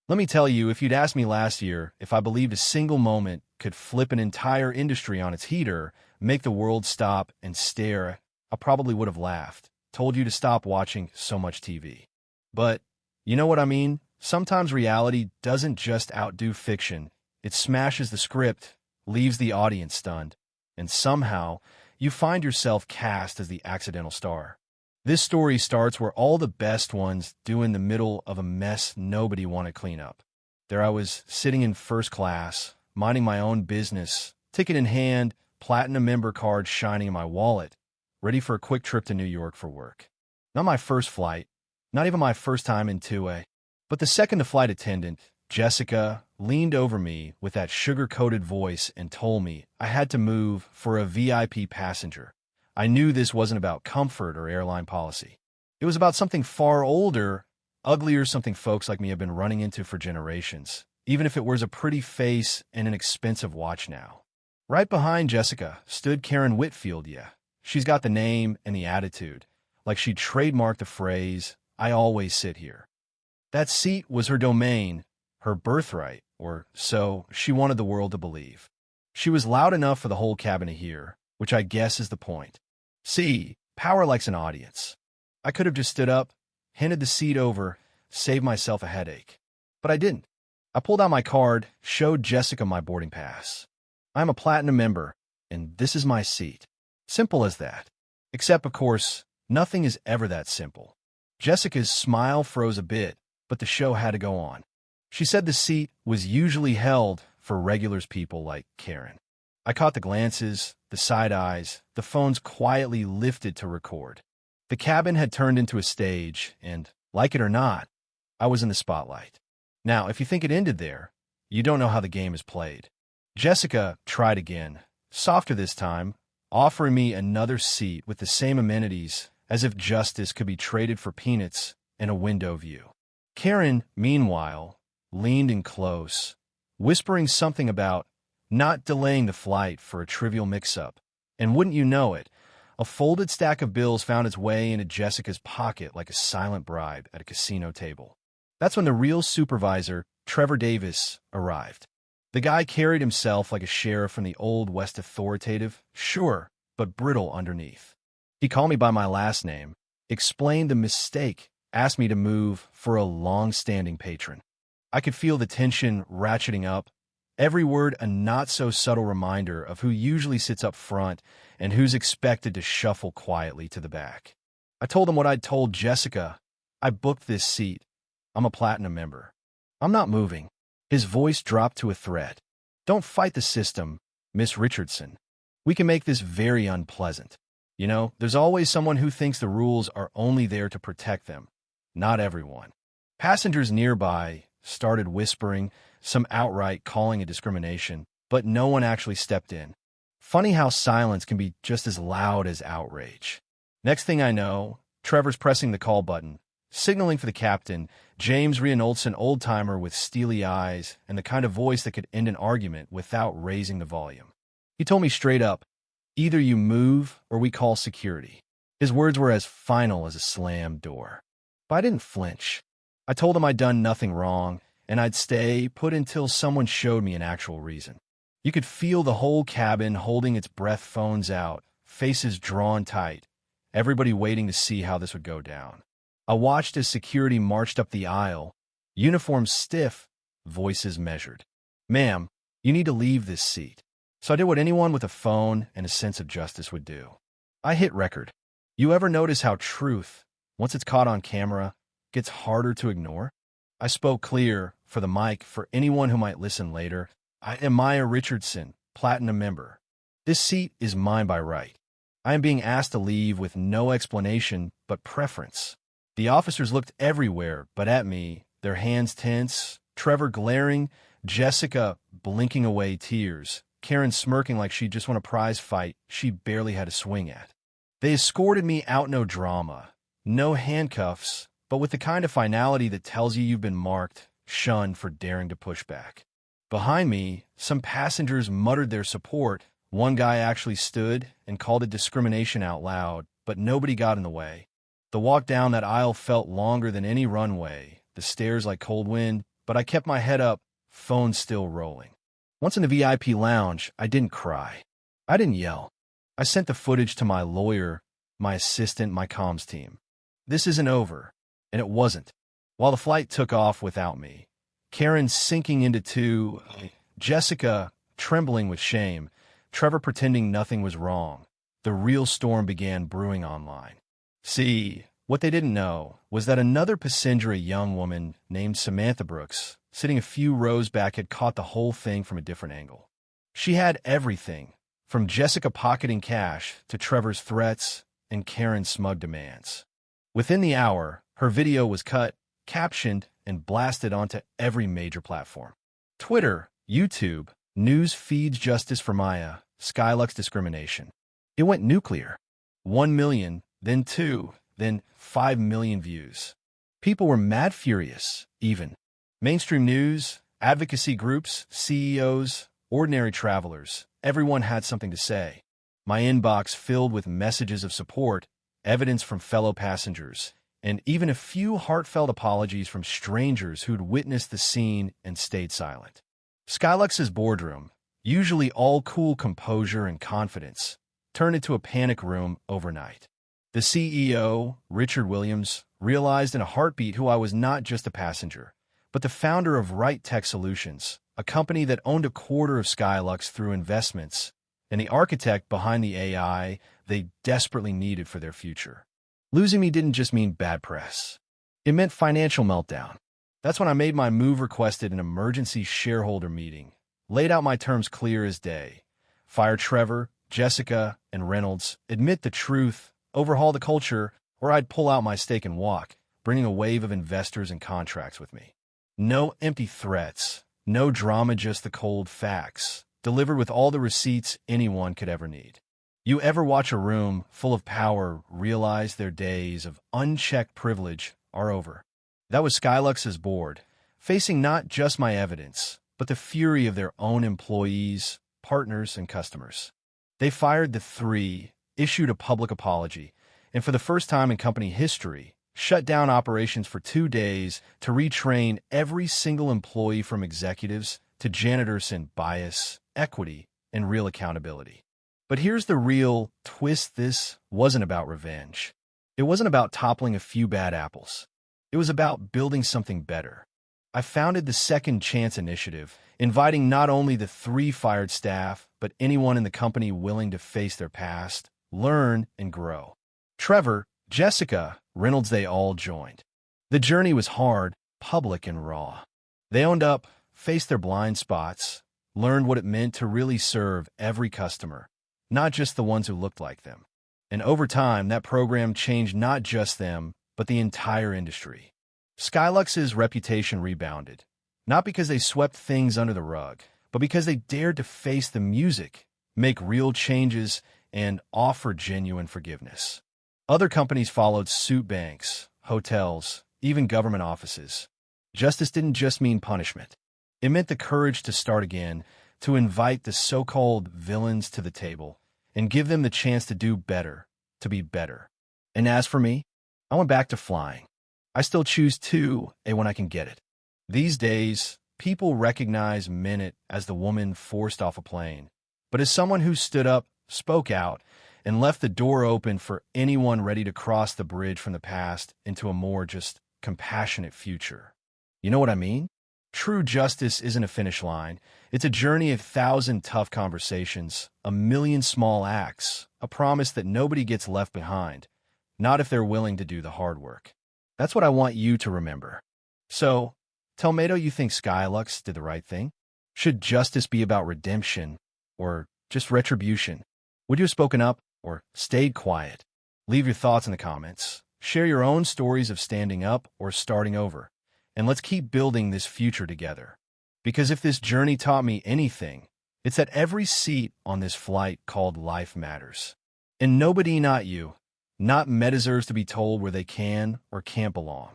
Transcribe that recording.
Let me tell you, if you'd asked me last year if I believed a single moment could flip an entire industry on its heater, make the world stop and stare, I probably would have laughed, told you to stop watching so much TV. But, you know what I mean? Sometimes reality doesn't just outdo fiction. It smashes the script, leaves the audience stunned, and somehow you find yourself cast as the accidental star. This story starts where all the best ones do in the middle of a mess nobody wanted to clean up. There I was, sitting in first class, minding my own business, ticket in hand, platinum member card shining in my wallet, ready for a quick trip to New York for work. Not my first flight, not even my first time in 2A, but the second the flight attendant, Jessica, leaned over me with that sugar-coated voice and told me I had to move for a VIP passenger. I knew this wasn't about comfort or airline policy. It was about something far older, uglier, something folks like me have been running into for generations, even if it wears a pretty face and an expensive watch now. Right behind Jessica stood Karen Whitfield, yeah. She's got the name and the attitude, like she'd trademarked the phrase, "I always sit here." That seat was her domain, her birthright, or so she wanted the world to believe. She was loud enough for the whole cabin to hear, which I guess is the point. See, power likes an audience. I could have just stood up, handed the seat over, saved myself a headache. But I didn't. I pulled out my card, showed Jessica my boarding pass. I'm a platinum member, and this is my seat. Simple as that. Except, of course, nothing is ever that simple. Jessica's smile froze a bit, but the show had to go on. She said the seat was usually held for regulars, people like Karen. I caught the glances, the side eyes, the phones quietly lifted to record. The cabin had turned into a stage, and, like it or not, I was in the spotlight. Now, if you think it ended there, you don't know how the game is played. Jessica tried again, softer this time, offering me another seat with the same amenities, as if justice could be traded for peanuts and a window view. Karen, meanwhile, leaned in close, whispering something about not delaying the flight for a trivial mix-up. And wouldn't you know it, a folded stack of bills found its way into Jessica's pocket like a silent bribe at a casino table. That's when the real supervisor, Trevor Davis, arrived. The guy carried himself like a sheriff from the Old West, authoritative, sure, but brittle underneath. He called me by my last name, explained the mistake, asked me to move for a long-standing patron. I could feel the tension ratcheting up, every word a not-so-subtle reminder of who usually sits up front and who's expected to shuffle quietly to the back. I told him what I'd told Jessica. I booked this seat. I'm a platinum member. I'm not moving. His voice dropped to a threat. Don't fight the system, Miss Richardson. We can make this very unpleasant. You know, there's always someone who thinks the rules are only there to protect them. Not everyone. Passengers nearby started whispering, some outright calling it discrimination, but no one actually stepped in. Funny how silence can be just as loud as outrage. Next thing I know, Trevor's pressing the call button, signaling for the captain, James Reynolds, an old-timer with steely eyes and the kind of voice that could end an argument without raising the volume. He told me straight up, either you move or we call security. His words were as final as a slammed door. But I didn't flinch. I told him I'd done nothing wrong, and I'd stay put until someone showed me an actual reason. You could feel the whole cabin holding its breath, phones out, faces drawn tight, everybody waiting to see how this would go down. I watched as security marched up the aisle, uniforms stiff, voices measured. "Ma'am, you need to leave this seat." So I did what anyone with a phone and a sense of justice would do. I hit record. You ever notice how truth, once it's caught on camera, gets harder to ignore? I spoke clear, for the mic, for anyone who might listen later. I am Maya Richardson, platinum member. This seat is mine by right. I am being asked to leave with no explanation but preference. The officers looked everywhere but at me, their hands tense, Trevor glaring, Jessica blinking away tears, Karen smirking like she'd just won a prize fight she barely had a swing at. They escorted me out, no drama, no handcuffs, but with the kind of finality that tells you you've been marked, shunned for daring to push back. Behind me, some passengers muttered their support. One guy actually stood and called it discrimination out loud, but nobody got in the way. The walk down that aisle felt longer than any runway, the stairs like cold wind, but I kept my head up, phone still rolling. Once in the VIP lounge, I didn't cry. I didn't yell. I sent the footage to my lawyer, my assistant, my comms team. This isn't over. And it wasn't. While the flight took off without me, Karen sinking into two, Jessica trembling with shame, Trevor pretending nothing was wrong, the real storm began brewing online. See, what they didn't know was that another passenger, a young woman named Samantha Brooks, sitting a few rows back, had caught the whole thing from a different angle. She had everything, from Jessica pocketing cash to Trevor's threats and Karen's smug demands. Within the hour, her video was cut, captioned, and blasted onto every major platform. Twitter, YouTube, news feeds, justice for Maya, Skylux discrimination. It went nuclear. 1 million, then 2, then 5 million views. People were mad furious, even. Mainstream news, advocacy groups, CEOs, ordinary travelers, everyone had something to say. My inbox filled with messages of support, evidence from fellow passengers, and even a few heartfelt apologies from strangers who'd witnessed the scene and stayed silent. Skylux's boardroom, usually all cool composure and confidence, turned into a panic room overnight. The CEO, Richard Williams, realized in a heartbeat who I was, not just a passenger, but the founder of Right Tech Solutions, a company that owned a quarter of Skylux through investments, and the architect behind the AI they desperately needed for their future. Losing me didn't just mean bad press. It meant financial meltdown. That's when I made my move, requested an emergency shareholder meeting, laid out my terms clear as day. Fire Trevor, Jessica, and Reynolds, admit the truth, overhaul the culture, or I'd pull out my stake and walk, bringing a wave of investors and contracts with me. No empty threats, no drama, just the cold facts, delivered with all the receipts anyone could ever need. You ever watch a room full of power realize their days of unchecked privilege are over? That was Skylux's board, facing not just my evidence, but the fury of their own employees, partners, and customers. They fired the three, issued a public apology, and for the first time in company history, shut down operations for 2 days to retrain every single employee, from executives to janitors, in bias, equity, and real accountability. But here's the real twist: this wasn't about revenge. It wasn't about toppling a few bad apples. It was about building something better. I founded the Second Chance Initiative, inviting not only the 3 fired staff, but anyone in the company willing to face their past, learn, and grow. Trevor, Jessica, Reynolds, they all joined. The journey was hard, public, and raw. They owned up, faced their blind spots, learned what it meant to really serve every customer, not just the ones who looked like them. And over time, that program changed not just them, but the entire industry. Skylux's reputation rebounded, not because they swept things under the rug, but because they dared to face the music, make real changes, and offer genuine forgiveness. Other companies followed suit: banks, hotels, even government offices. Justice didn't just mean punishment. It meant the courage to start again, to invite the so-called villains to the table, and give them the chance to do better, to be better. And as for me, I went back to flying. I still choose to, when I can get it. These days, people recognize Minute as the woman forced off a plane, but as someone who stood up, spoke out, and left the door open for anyone ready to cross the bridge from the past into a more just compassionate future. You know what I mean? True justice isn't a finish line. It's a journey of 1,000 tough conversations, a million small acts, a promise that nobody gets left behind, not if they're willing to do the hard work. That's what I want you to remember. So, tell Mato you think Skylux did the right thing? Should justice be about redemption or just retribution? Would you have spoken up or stayed quiet? Leave your thoughts in the comments. Share your own stories of standing up or starting over. And let's keep building this future together. Because if this journey taught me anything, it's that every seat on this flight called life matters. And nobody, not you, not me, deserves to be told where they can or can't belong.